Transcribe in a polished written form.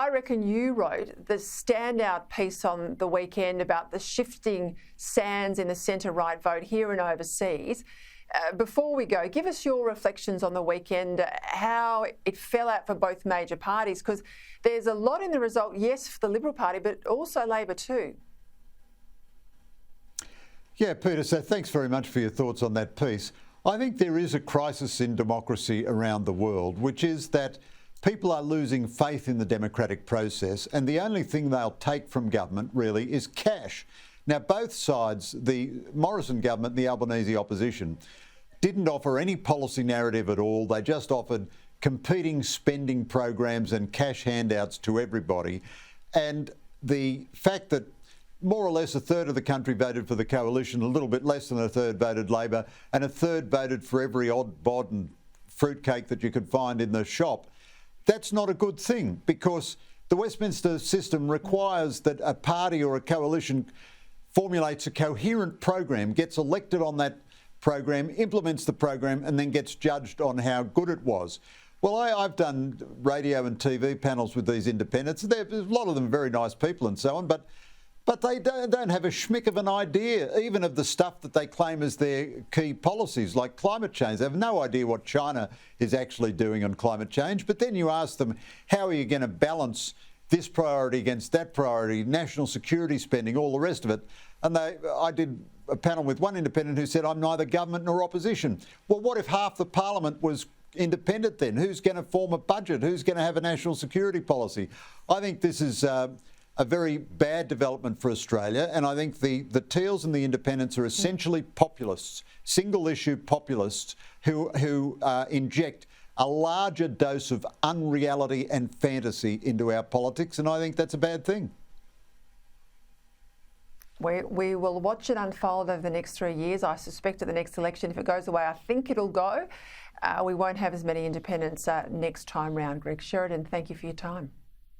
I reckon you wrote the standout piece on the weekend about the shifting sands in the centre-right vote here and overseas. Before we go, give us your reflections on the weekend, how it fell out for both major parties, because there's a lot in the result, yes, for the Liberal Party, but also Labor too. Yeah, Peter, so thanks very much for your thoughts on that piece. I think there is a crisis in democracy around the world, which is that people are losing faith in the democratic process, and the only thing they'll take from government really is cash. Now, both sides, the Morrison government and the Albanese opposition, didn't offer any policy narrative at all. They just offered competing spending programs and cash handouts to everybody. And the fact that more or less a third of the country voted for the coalition, a little bit less than a third voted Labor, and a third voted for every odd bod and fruitcake that you could find in the shop, that's not a good thing, because the Westminster system requires that a party or a coalition formulates a coherent program, gets elected on that program, implements the program, and then gets judged on how good it was. Well, I've done radio and TV panels with these independents. There's a lot of them very nice people and so on, but they don't have a schmick of an idea, even of the stuff that they claim as their key policies, like climate change. They have no idea what China is actually doing on climate change. But then you ask them, how are you going to balance this priority against that priority, national security spending, all the rest of it? And I did a panel with one independent who said, I'm neither government nor opposition. Well, what if half the parliament was independent then? Who's going to form a budget? Who's going to have a national security policy? I think this is a very bad development for Australia, and I think the Teals and the independents are essentially populists, single-issue populists who inject a larger dose of unreality and fantasy into our politics, and I think that's a bad thing. We will watch it unfold over the next 3 years. I suspect at the next election, if it goes away, I think it'll go. We won't have as many independents next time round. Greg Sheridan, thank you for your time.